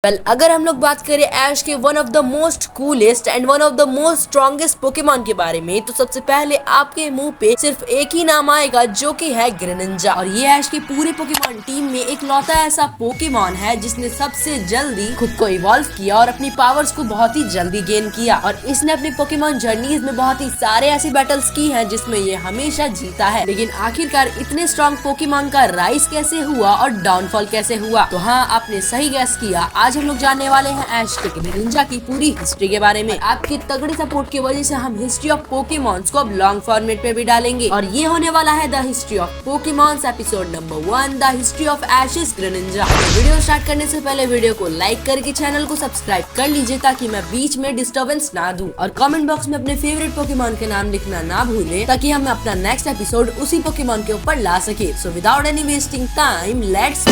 अगर हम लोग बात करें ऐश के one of the most coolest and one of the most strongest Pokemon के बारे में, तो सबसे पहले आपके मुंह पे सिर्फ एक ही नाम आएगा जो कि है ग्रेनिंजा। और ये ऐश की पूरी पोकेमॉन टीम में एक लौता ऐसा पोकेमॉन है जिसने सबसे जल्दी खुद को इवॉल्व किया और अपनी पावर्स को बहुत ही जल्दी गेन किया। और इसने अपनी पोकेमॉन जर्नीज में बहुत ही सारे ऐसी बैटल्स की है जिसमें ये हमेशा जीता है। लेकिन आखिरकार इतने स्ट्रॉन्ग पोकेमॉन का राइज कैसे हुआ और डाउनफॉल कैसे हुआ? तो हाँ, आपने सही गैस किया। आज हम लोग जानने वाले हैं ऐश के ग्रेनिंजा की पूरी हिस्ट्री के बारे में। आपकी तगड़ी सपोर्ट की वजह से हम हिस्ट्री ऑफ पोकेमॉन्स को अब लॉन्ग फॉर्मेट पे भी डालेंगे और ये होने वाला है the history of Pokemons episode number 1, the history of Ash's Greninja. Video start करने से पहले वीडियो को लाइक करके चैनल को सब्सक्राइब कर लीजिए ताकि मैं बीच में डिस्टर्बेंस ना दूं, और कमेंट बॉक्स में अपने फेवरेट पोकेमॉन के नाम लिखना ना भूलें ताकि हम अपना नेक्स्ट एपिसोड उसी पोकेमॉन के ऊपर ला सके। So without any wasting time, let's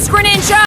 Greninja!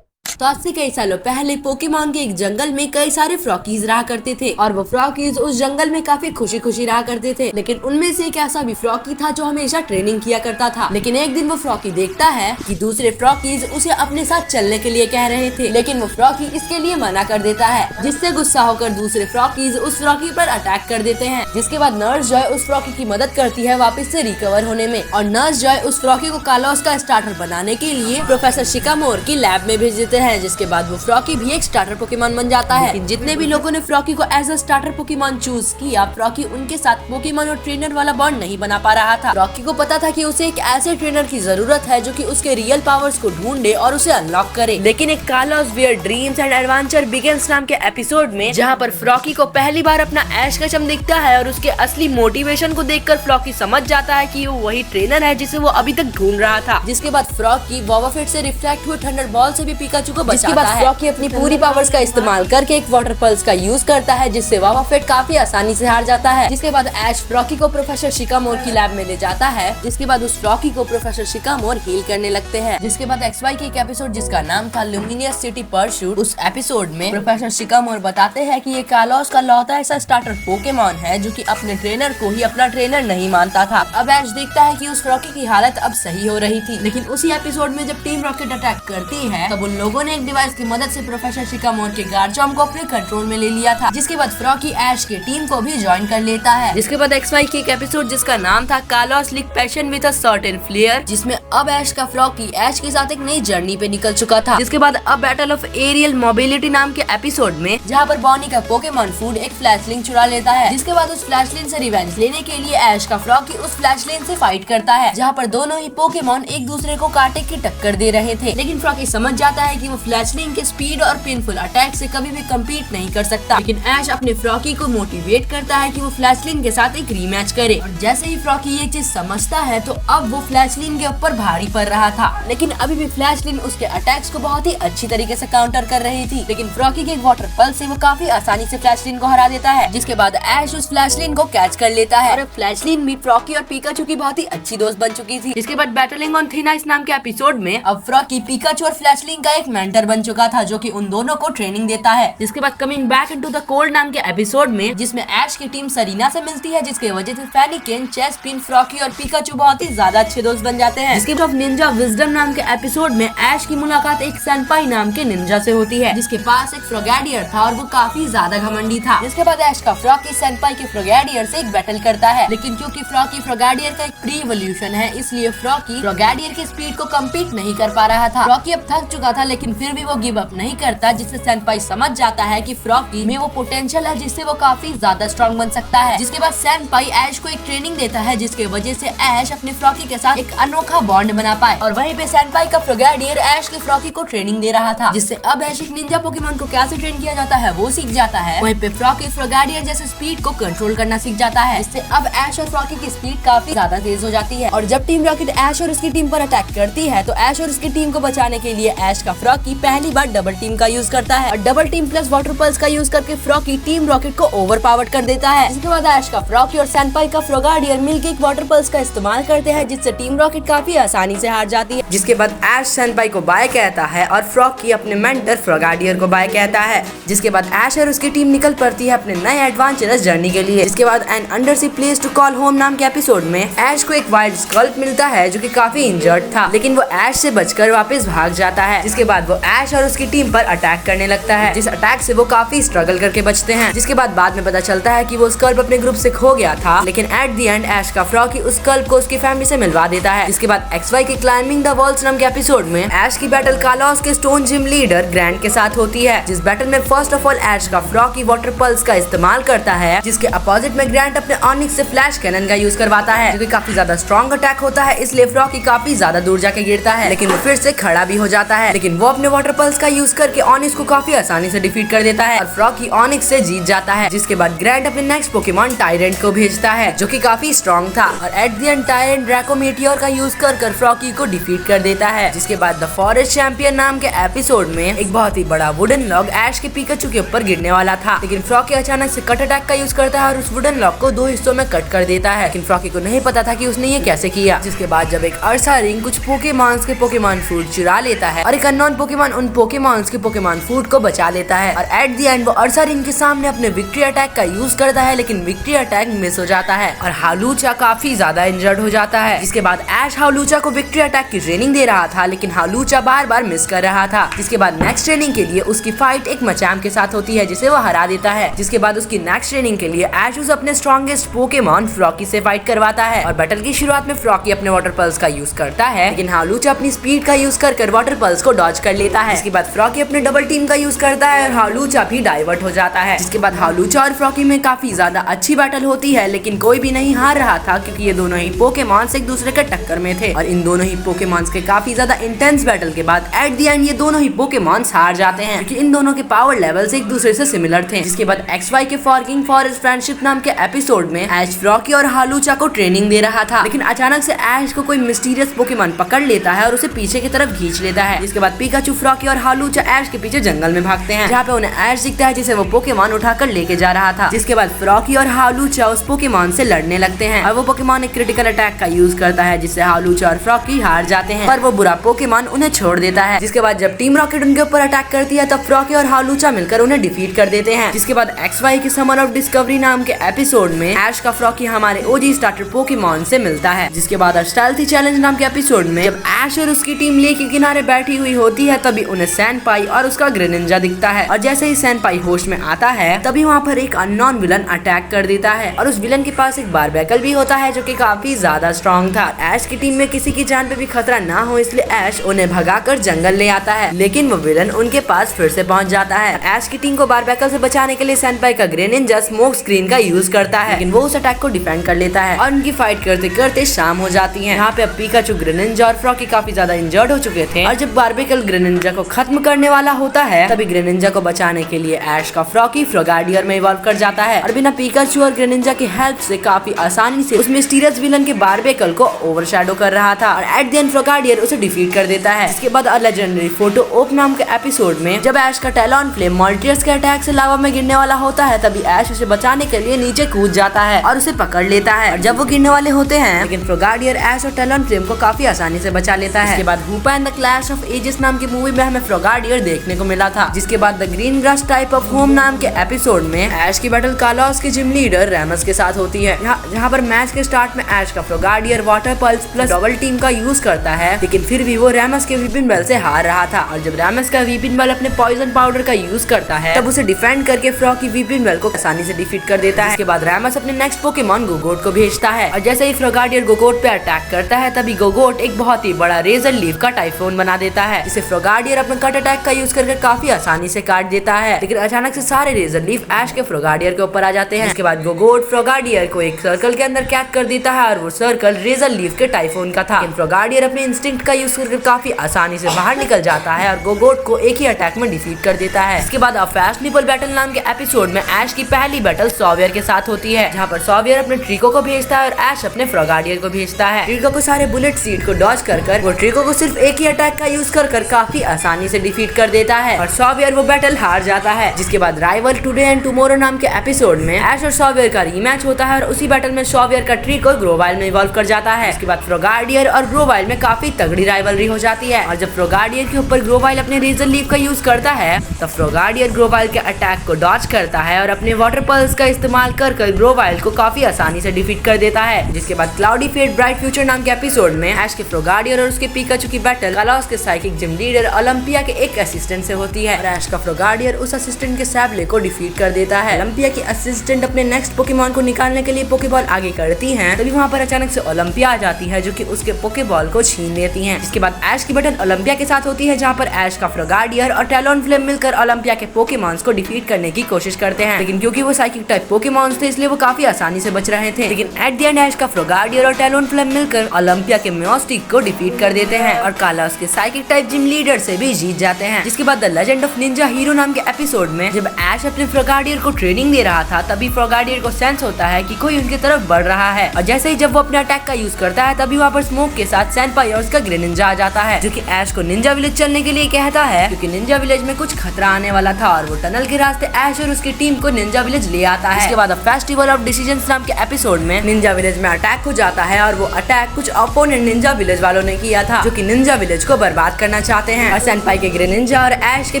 तो आज से कई सालों पहले पोकेमॉन के एक जंगल में कई सारे फ्रॉकीज रहा करते थे और वो फ्रॉकीज उस जंगल में काफी खुशी खुशी रहा करते थे। लेकिन उनमें से एक ऐसा भी फ्रॉकी था जो हमेशा ट्रेनिंग किया करता था। लेकिन एक दिन वो फ्रॉकी देखता है कि दूसरे फ्रॉकीज उसे अपने साथ चलने के लिए कह रहे थे, लेकिन वो फ्रॉकी इसके लिए मना कर देता है, जिससे गुस्सा होकर दूसरे फ्रॉकीज उस फ्रॉकी पर अटैक कर देते हैं। जिसके बाद नर्स जॉय उस फ्रॉकी की मदद करती है वापस से रिकवर होने में, और नर्स जॉय उस फ्रॉकी को कालोस का स्टार्टर बनाने के लिए प्रोफेसर शिकामोर की लैब में भेज देते हैं। जिसके बाद वो फ्रॉकी भी एक स्टार्टर पोकेमॉन बन जाता है। लेकिन जितने भी लोगों ने फ्रॉकी को as a starter Pokemon choose किया, फ्रॉकी उनके साथ पोकेमॉन और ट्रेनर वाला बॉन्ड नहीं बना पा रहा था। फ्रॉकी को पता था कि उसे एक ऐसे ट्रेनर की जरूरत है जो कि उसके रियल पावर्स को ढूंढे और उसे अनलॉक करे। लेकिन एक Kalos where dreams and adventure begins नाम के एपिसोड में, जहाँ पर फ्रॉकी को पहली बार अपना ऐश कचम दिखता है और उसके असली मोटिवेशन को देखकर फ्रॉकी समझ जाता है कि वो वही ट्रेनर है जिसे वो अभी तक ढूंढ रहा था। जिसके बाद फ्रॉकी वोवाफिट से रिफ्लेक्ट हुए थंडर बॉल से भी पिकाचू को बचाता है। फ्रॉकी अपनी पूरी पावर्स का इस्तेमाल करके एक वाटर पल्स का यूज करता है, जिससे वोवाफिट काफी आसानी से हार जाता है। जिसके बाद ऐश फ्रॉकी को प्रोफेसर शिकामोर की लैब में ले जाता है, जिसके बाद उस फ्रॉकी को प्रोफेसर शिकामोर हील करने लगते हैं। जिसके बाद XY की एक एपिसोड जिसका नाम था ल्यूमिनियस सिटी परसूट, उस एपिसोड में प्रोफेसर शिकामोर बताते हैं कि ये कालोस का लौता ऐसा स्टार्टर पोकेमॉन है जो कि अपने ट्रेनर को ही अपना ट्रेनर नहीं मानता था। अब ऐश देखता है कि उस फ्रॉकी की हालत अब सही हो रही थी। लेकिन उसी एपिसोड में जब टीम रॉकेट अटैक करती है तब उन लोगों ने एक डिवाइस की मदद से प्रोफेसर शिकामोर के गार्चॉम्प को अपने कंट्रोल में ले लिया था। जिसके बाद फ्रॉकी ऐश की टीम को भी ज्वाइन कर लेता है। जिसके बाद XY की एक एपिसोड जिसका नाम था Kalos League passion with a certain flare, जिसमें अब ऐश का फ्रॉकी ऐश के साथ एक नई जर्नी पे निकल चुका था। जिसके बाद अब बैटल ऑफ एरियल मोबिलिटी नाम के एपिसोड में, जहाँ पर बॉनी का पोकेमॉन फूड एक फ्लैशलिंग चुरा लेता है। जिसके बाद उस फ्लैशलिंग से रिवेंज लेने के लिए ऐश का फ्रॉकी उस फ्लैशलिंग से फाइट करता है, जहाँ पर दोनों ही पोकेमॉन एक दूसरे को कांटे की टक्कर दे रहे थे। लेकिन फ्रॉकी समझ जाता है कि वो फ्लैशलिंग के स्पीड और पेनफुल अटैक से कभी भी कम्पीट नहीं कर सकता। लेकिन ऐश अपने फ्रॉकी को मोटिवेट करता है कि वो फ्लैशलिन के साथ एक रीमैच करे, और जैसे ही फ्रॉकी ये चीज समझता है तो अब वो फ्लैशलिन के ऊपर भारी पड़ रहा था। लेकिन अभी भी फ्लैशलिन उसके अटैक्स को बहुत ही अच्छी तरीके से काउंटर कर रही थी। लेकिन फ्रॉकी के एक वाटर पल्स से वो काफी आसानी से फ्लैशलिन को हरा देता है। जिसके बाद ऐश उस फ्लैशलिन को कैच कर लेता है और फ्लैशलिन भी फ्रॉकी और पिकाचू की बहुत ही अच्छी दोस्त बन चुकी थी। जिसके बाद बैटलिंग ऑन थिन आइस नाम के एपिसोड में अब फ्रॉकी पिकाचू और फ्लैशलिन का एक मेंटर बन चुका था जो कि उन दोनों को ट्रेनिंग देता है। जिसके बाद coming back into the cold नाम के एपिसोड में, जिसमें ऐश की टीम सरीना से मिलती है, जिसकी वजह से फैनिकेन, चेस्पिन, फ्रॉकी और पिकाचू बहुत ही ज्यादा अच्छे दोस्त बन जाते हैं। जिसके बाद निंजा विजडम नाम के एपिसोड में ऐश की मुलाकात एक सेनपाई नाम के निंजा से होती है, जिसके पास एक फ्रोगैडियर था और वो काफी ज्यादा घमंडी था। जिसके बाद ऐश का फ्रॉकी सेनपाई के फ्रोगैडियर से एक बैटल करता है, लेकिन क्योंकि फ्रॉकी फ्रोगैडियर का एक प्री इवोल्यूशन है, इसलिए फ्रॉकी फ्रोगैडियर की स्पीड को कम्पीट नहीं कर पा रहा था। फ्रॉकी अब थक चुका था, लेकिन फिर भी वो गिव अप नहीं करता, जिससे सेनपाई समझ जाता है कि फ्रॉकी में वो पोटेंशियल है जिससे वो काफी ज्यादा स्ट्रॉन्ग बन सकता है। जिसके बाद सेनपाई ऐश को एक ट्रेनिंग देता है, जिसके वजह से ऐश अपने फ्रॉकी के साथ एक अनोखा बॉन्ड बना पाए। और वहीं पे सेनपाई का फ्रोगैडियर ऐश के फ्रॉकी को ट्रेनिंग दे रहा था, जिससे अब ऐश एक निंजा पोकेमॉन को कैसे ट्रेन किया जाता है वो सीख जाता है। वहीं पे फ्रॉकी फ्रोगैडियर जैसे स्पीड को कंट्रोल करना सीख जाता है, जिससे अब ऐश और फ्रॉकी की स्पीड काफी ज्यादा तेज हो जाती है। और जब टीम रॉकेट ऐश और उसकी टीम पर अटैक करती है तो ऐश और उसकी टीम को बचाने के लिए ऐश का फ्रॉकी फ्रॉकी पहली बार डबल टीम का यूज करता है और double team plus water pulse का यूज करके फ्रॉकी टीम रॉकेट को ओवरपावर्ड कर देता है। इसके बाद ऐश का फ्रॉकी और सैनपाई का फ्रोगार्डियर मिलकर एक वाटर पल्स का इस्तेमाल करते हैं, जिससे टीम रॉकेट काफी आसानी से हार जाती है। जिसके बाद ऐश सैनपाई को बाय कहता है और फ्रॉकी अपने मेंटर फ्रोगार्डियर को बाय कहता है। जिसके बाद ऐश और उसकी टीम निकल पड़ती है अपने नए एडवेंचरस जर्नी के लिए। इसके बाद an undersea place to call home नाम के एपिसोड में ऐश को एक वाइल्ड स्कल्प मिलता है जो कि काफी इंजर्ड था, लेकिन वो ऐश से बचकर वापस भाग जाता है। जिसके बाद वो ऐश और उसकी टीम पर अटैक करने लगता है, जिस अटैक से वो काफी स्ट्रगल करके बचते हैं। जिसके बाद में पता चलता है कि वो स्कल्प अपने ग्रुप से खो गया था, लेकिन एट द एंड ऐश का फ्रॉकी उस स्कल्प को उसकी फैमिली से मिलवा देता है। जिसके बाद XY के क्लाइंबिंग द वॉल्स नाम के एपिसोड में ऐश की बैटल कालॉस के स्टोन जिम लीडर ग्रैंड के साथ होती है। जिस बैटल में फर्स्ट ऑफ ऑल ऐश का फ्रॉकी वाटर पल्स का इस्तेमाल करता है, जिसके अपोजिट में ग्रैंड अपने ऑनिक्स से फ्लैश कैनन का यूज करवाता है, जो कि काफी ज्यादा स्ट्रॉन्ग अटैक होता है। इसलिए फ्रॉकी काफी ज्यादा दूर जाके गिरता है, लेकिन वो फिर से खड़ा भी हो जाता है। लेकिन वो अपने वाटर पल्स का यूज करके ऑनिक्स को काफी आसानी से डिफीट कर देता है और फ्रॉकी ऑनिक्स से जीत जाता है। जिसके बाद ग्रैंड अपने नेक्स्ट पोकेमॉन टायरेंट को भेजता है, जो कि काफी स्ट्रॉन्ग था, और at the end tyrant Draco meteor का यूज कर फ्रॉकी को डिफीट कर देता है। जिसके बाद द फॉरेस्ट चैंपियन नाम के एपिसोड में एक बहुत ही बड़ा वुडन लॉग ऐश के पिकाचू के ऊपर गिरने वाला था, लेकिन फ्रॉकी अचानक से कट अटैक का यूज करता है और उस वुडन लॉग को 2 हिस्सों में कट कर देता है। लेकिन फ्रॉकी को नहीं पता था कि उसने ये कैसे किया। जिसके बाद जब एक अर्सा रिंग कुछ पोकेमॉन्स के पोकेमॉन फूड चुरा लेता है और एक अननोन पोकेमॉन उन पोकेमॉन्स के पोकेमॉन फूड को बचा लेता है, और एट द एंड वो अर्सा रिंग के सामने अपने विक्ट्री अटैक का यूज करता है, लेकिन विक्ट्री अटैक मिस हो जाता है और हालूचा काफी ज्यादा इंजर्ड हो जाता है। जिसके बाद ऐश हालूचा को विक्ट्री अटैक की ट्रेनिंग दे रहा था, लेकिन हालूचा बार मिस कर रहा था। जिसके बाद नेक्स्ट ट्रेनिंग के लिए उसकी फाइट एक मचाम के साथ होती है, जिसे वो हरा देता है। जिसके बाद उसकी नेक्स्ट ट्रेनिंग के लिए ऐश उसे अपने स्ट्रॉन्गेस्ट पोकेमॉन फ्रॉकी से फाइट करवाता है, और बैटल की शुरुआत में फ्रॉकी अपने वाटर पल्स का यूज करता है, लेकिन हालूचा अपनी स्पीड का यूज कर वाटर पल्स को डॉज कर लेता है। इसके बाद फ्रॉकी अपने डबल टीम का यूज करता है और हालूचा भी डाइवर्ट हो जाता है। जिसके बाद हालूचा और फ्रॉकी में काफी ज्यादा अच्छी बैटल होती है, लेकिन कोई भी नहीं हार रहा था, क्योंकि ये दोनों ही पोकेमॉन्स एक दूसरे के टक्कर में थे, और इन दोनों ही पोकेमॉन्स के काफी ज्यादा इंटेंस बैटल के बाद एट द एंड ये दोनों ही पोकेमॉन्स हार जाते हैं, क्योंकि इन दोनों के पावर लेवल्स एक दूसरे से सिमिलर थे। जिसके बाद XY के फॉर्किंग फॉरेस्ट फ्रेंडशिप नाम के एपिसोड में ऐश फ्रॉकी और हालूचा को ट्रेनिंग दे रहा था, लेकिन अचानक से ऐश को कोई मिस्टीरियस पोकेमॉन पकड़ लेता है और उसे पीछे की तरफ खींच लेता है। इसके बाद पिकाचू, फ्रॉकी और हालूचा ऐश के पीछे जंगल में भागते हैं, जहाँ पे उन्हें ऐश दिखता है जिसे वो पोकेमॉन उठाकर लेके जा रहा था। जिसके बाद फ्रॉकी और हालूचा उस पोकेमॉन से लड़ने लगते हैं, और वो पोकेमॉन एक क्रिटिकल अटैक का यूज करता है, जिससे हालूचा और फ्रॉकी हार जाते हैं, पर वो बुरा पोकेमॉन उन्हें छोड़ देता है। जिसके बाद जब टीम रॉकेट उनके ऊपर अटैक करती है, तब फ्रॉकी और हालूचा मिलकर उन्हें डिफीट कर देते हैं। जिसके बाद XY के समर ऑफ डिस्कवरी नाम के एपिसोड में ऐश का फ्रॉकी हमारे OG स्टार्टर पोकेमॉन से मिलता है। जिसके बाद स्टाइल्थी चैलेंज नाम के एपिसोड में जब ऐश और उसकी टीम लेक के किनारे बैठी हुई होती है, तभी उन्हें सैनपाई और उसका ग्रेनिंजा दिखता है, और जैसे ही सैनपाई होश में आता है, तभी वहाँ पर एक अननोन विलन अटैक कर देता है, और उस विलन के पास एक बारबैकल भी होता है, जो कि काफी ज्यादा स्ट्रॉन्ग था। ऐश की टीम में किसी की जान पे भी खतरा ना हो, इसलिए ऐश उन्हें भगाकर जंगल ले आता है, लेकिन वो विलन उनके पास फिर से पहुंच जाता है। ऐश की टीम को बारबैकल से बचाने के लिए सैनपाई का ग्रेनिंजा स्मोक स्क्रीन का यूज करता है, लेकिन वो उस अटैक को डिफेंड कर लेता है, और उनकी फाइट करते करते शाम हो जाती है। यहाँ पे अब पिकाचू, ग्रेनिंजा और फ्रॉकी काफी ज्यादा इंजर्ड हो चुके थे, और जब बारबैकल ग्रेनिंजा को खत्म करने वाला होता है, तभी ग्रेनिंजा को बचाने के लिए ऐश का फ्रॉकी फ्रोगार्डियर में इवॉल्व कर जाता है, और बिना पिकाचू और ग्रेनिंजा की हेल्प से काफी आसानी से उस मिस्टीरियस विलन के बारबैकल को ओवरशैडो कर रहा था, और एट द एंड फ्रोगार्डियर उसे डिफीट कर देता है। इसके बाद लेजेंडरी फोटो ओप नाम के एपिसोड में जब ऐश का टैलॉन फ्लेम मॉल्टियर्स के अटैक से लावा में गिरने वाला होता है, तभी ऐश उसे बचाने के लिए नीचे कूद जाता है और उसे पकड़ लेता है, और जब वो गिरने वाले होते हैं, लेकिन फ्रोगार्डियर ऐश और टैलॉन फ्लेम को काफी आसानी से बचा लेता है। इसके बाद Hoopa and the Clash of Ages नाम की मूवी में हमें फ्रोगार्डियर देखने को मिला था। जिसके बाद the green grass type of home नाम के एपिसोड में ऐश की बैटल कालॉस के जिम लीडर रैमस के साथ होती है, जहाँ पर मैच के स्टार्ट में ऐश का Frogadier water pulse plus double team का यूज करता है, लेकिन फिर भी वो रैमस के वीपिन बेल से हार रहा था, और जब रैमस का वीपिन बेल अपने पॉइजन पाउडर का यूज करता है, तब उसे डिफेंड करके फ्रॉकी वीपिन बेल को आसानी से डिफीट कर देता है। इसके बाद रैमस अपने नेक्स्ट पोकेमॉन गोगोट को भेजता है, और जैसे ही फ्रोगार्डियर गोगोट पे अटैक करता है, तभी गोगोट एक बहुत ही बड़ा रेजर लीफ का टाइफोन बना देता है, जिसे फ्रोगार्डियर अपने कट अटैक का यूज करके काफी आसानी से काट देता है, लेकिन अचानक से सारे रेजर लीफ ऐश के फ्रोगार्डियर के ऊपर आ जाते हैं। इसके बाद गोगोट फ्रोगार्डियर को एक सर्कल के अंदर कैद कर देता है, और वो सर्कल रेजर लीफ के टाइफोन का था, लेकिन फ्रोगार्डियर अपने इंस्टिंक्ट का यूज करके काफी आसानी से बाहर निकल जाता है और गोगोट को एक ही अटैक में डिफीट कर देता है। इसके बाद फैशनेबल बैटल नाम के एपिसोड में ऐश की पहली बैटल सॉवियर के साथ होती है, जहाँ पर सॉवियर अपने ट्रिको को भेजता है और ऐश अपने फ्रोगार्डियर को भेजता है। ट्रिको को सारे बुलेट सीड को डॉज कर वो ट्रिको को सिर्फ एक ही अटैक का यूज कर काफी काफी आसानी से डिफीट कर देता है और सॉवियर वो बैटल हार जाता है। जिसके बाद राइवल टुडे एंड टुमारो नाम के एपिसोड में ऐश और सॉवियर का रीमैच होता है और उसी बैटल में सॉवियर का ट्रिक और ग्रोवाइल में इवॉल्व कर जाता है। इसके बाद फ्रोगार्डियर और ग्रोवाइल में काफी तगड़ी राइवलरी हो जाती है और जब फ्रोगार्डियर के ऊपर ग्रोवाइल अपने रेजर लीफ का यूज करता है तब फ्रोगार्डियर ग्रोवाइल के अटैक को डॉज करता है और अपने वाटर पल्स का इस्तेमाल कर ग्रोवाइल को काफी आसानी से डिफीट कर देता है। जिसके बाद क्लाउडी फेट ब्राइट फ्यूचर नाम के एपिसोड में ऐश के फ्रोगार्डियर और उसके पिकाचू की बैटल कालाउस के साइकिक जिम लीडर ओलंपिया के एक असिस्टेंट से होती है और ऐश का फ्रोगार्डियर उस असिस्टेंट के सैबले को डिफीट कर देता है। ओलंपिया की असिस्टेंट अपने नेक्स्ट पोकेमॉन को निकालने के लिए पोकेबॉल आगे करती है, तभी वहाँ पर अचानक से ओलंपिया आ जाती है जो कि उसके पोकेबॉल को छीन लेती है। जिसके बाद ऐश की बैटल ओलंपिया के साथ होती है जहाँ पर ऐश का फ्रोगार्डियर और टैलोनफ्लेम मिलकर ओलंपिया के पोकेमॉन्स को डिफीट करने की कोशिश करते हैं, लेकिन क्योंकि वो साइकिक टाइप पोकेमॉन्स थे इसलिए वो काफी आसानी से बच रहे थे। लेकिन एट द एंड ऐश का फ्रोगार्डियर और टैलोनफ्लेम मिलकर ओलंपिया के मियोस्टिक को डिफीट कर देते हैं और कालाउस के साइकिक टाइप जिम लीडर से भी जीत जाते हैं। जिसके बाद the legend of Ninja hero नाम के एपिसोड में जब ऐश अपने फ्रोगार्डियर को ट्रेनिंग दे रहा था तभी फ्रोगार्डियर को सेंस होता है कि कोई उनकी तरफ बढ़ रहा है और जैसे ही जब वो अपने अटैक का यूज करता है तभी वहाँ पर स्मोक के साथ सैनपाई और उसका ग्रेनिंजा आ जाता है जो कि ऐश को निंजा विलेज चलने के लिए कहता है क्योंकि निंजा विलेज में कुछ खतरा आने वाला था और वो टनल के रास्ते ऐश और उसकी टीम को निंजा विलेज ले आता है। इसके बाद फेस्टिवल ऑफ डिसीजंस नाम के एपिसोड में निंजा विलेज में अटैक हो जाता है और वो अटैक कुछ अपोनेंट निंजा विलेज वालों ने किया था जो कि निंजा विलेज को बर्बाद करना चाहते हैं और सैनपाई के ग्रेनिंजा और ऐश के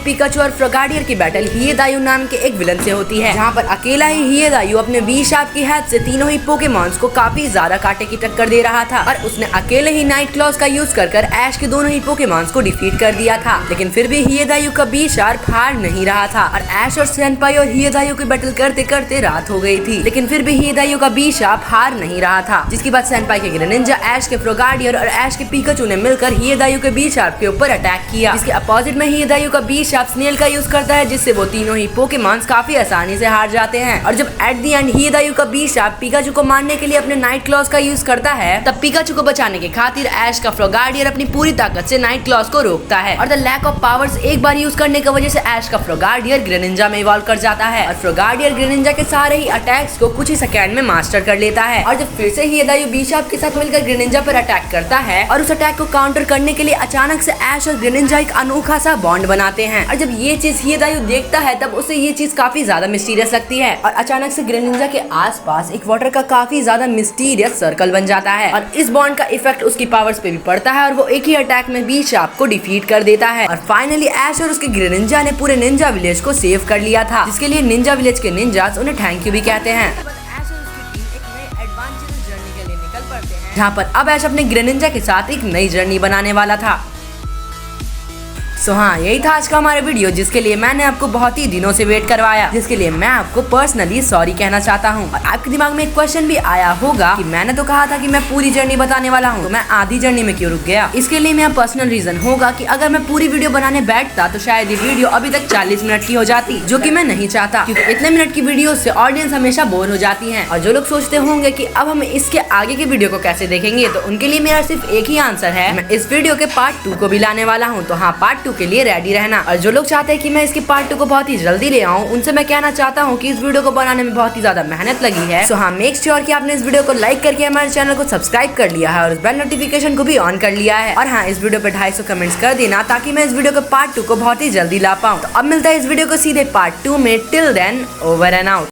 पिकाचू और फ्रोगार्डियर की बैटल हिएदायू नाम के एक विलन से होती है जहाँ पर अकेला ही हिएदायू अपने वी शार्प की हेल्प से तीनों ही पोकेमॉन्स को काफी ज्यादा कांटे की टक्कर दे रहा था और उसने अकेले ही नाइट क्लॉज का यूज कर ऐश के दोनों ही पोकेमॉन्स को डिफीट कर दिया था। लेकिन फिर भी हिएदायू का बी शार्प हार नहीं रहा था और ऐश और सैनपाई और हिएदायू की बैटल करते करते रात हो गई थी, लेकिन फिर भी हिएदायू का बी शार्प हार नहीं रहा था। जिसके बाद सैनपाई के ग्रेनिंजा ऐश के फ्रोगार्डियर और ऐश के पिकाचू ने मिलकर हिएदायू के बी शार्प के ऊपर अटैक किया। इसके अपोजिट में हिएदायू का बी शार्प स्नेल का यूज करता है जिससे वो तीनों ही पोकेमॉन्स काफी आसानी से हार जाते हैं और जब एट द एंड हिएदायू का बी शार्प पिकाचू को मारने के लिए अपने नाइट क्लॉज का यूज करता है तब पिकाचू को बचाने के खातिर ऐश का फ्रोगार्डियर अपनी पूरी ताकत से नाइट क्लॉज को रोकता है और द लैक ऑफ पावर्स एक बार यूज करने की वजह से ऐश का फ्रोगार्डियर ग्रेनिंजा में इवॉल्व कर जाता है और फ्रोगार्डियर ग्रेनिंजा के सारे ही अटैक्स को कुछ ही सेकंड में मास्टर कर लेता है और जब फिर से हिएदायू बी शार्प के साथ मिलकर ग्रेनिंजा पर अटैक करता है और उस अटैक को काउंटर करने के लिए अचानक से ऐश और ग्रेनिंजा एक अनोखा सा बॉन्ड बनाते हैं और जब ये चीज हिएदायू देखता है तब उसे ये चीज काफी ज्यादा मिस्टीरियस लगती है और अचानक से ग्रेनिंजा के आसपास एक वाटर का काफी ज्यादा मिस्टीरियस सर्कल बन जाता है और इस बॉन्ड का इफेक्ट उसकी पावर्स पे भी पड़ता है और वो एक ही अटैक में बी शार्प को डिफीट कर देता है और फाइनली ऐश और उसके ग्रेनिंजा ने पूरे निंजा विलेज को सेव कर लिया था, जिसके लिए निंजा विलेज के निंजास उन्हें थैंक यू भी कहते हैं। जहाँ पर अब ऐश अपने ग्रेनिंजा के साथ एक नई जर्नी बनाने वाला था। हाँ, यही था आज का हमारा वीडियो जिसके लिए मैंने आपको बहुत ही दिनों से वेट करवाया, जिसके लिए मैं आपको पर्सनली सॉरी कहना चाहता हूँ। और आपके दिमाग में एक क्वेश्चन भी आया होगा कि मैंने तो कहा था कि मैं पूरी जर्नी बताने वाला हूँ, तो मैं आधी जर्नी में क्यों रुक गया। इसके लिए मेरा पर्सनल रीजन होगा कि अगर मैं पूरी वीडियो बनाने बैठता तो शायद ये वीडियो अभी तक 40 मिनट की हो जाती, जो कि मैं नहीं चाहता क्योंकि इतने मिनट की वीडियो से ऑडियंस हमेशा बोर हो जाती है। और जो लोग सोचते होंगे कि अब हम इसके आगे की वीडियो को कैसे देखेंगे, तो उनके लिए मेरा सिर्फ एक ही आंसर है, मैं इस वीडियो के पार्ट 2 को भी लाने वाला हूँ। तो हाँ, पार्ट 2 के लिए रेडी रहना। और जो लोग चाहते हैं कि मैं इसके पार्ट 2 को बहुत ही जल्दी ले आऊं, उनसे मैं कहना चाहता हूं कि इस वीडियो को बनाने में बहुत ही ज्यादा मेहनत लगी है। सो हाँ, मेक श्योर कि आपने इस वीडियो को लाइक करके हमारे चैनल को सब्सक्राइब कर लिया है और उस बेल नोटिफिकेशन को भी ऑन कर लिया है। और हाँ, इस वीडियो पे 250 कमेंट्स कर देना ताकि मैं इस वीडियो के पार्ट 2 को बहुत ही जल्दी ला पाऊँ। तो अब मिलता है इस वीडियो को सीधे पार्ट 2 में। Till then, over and out.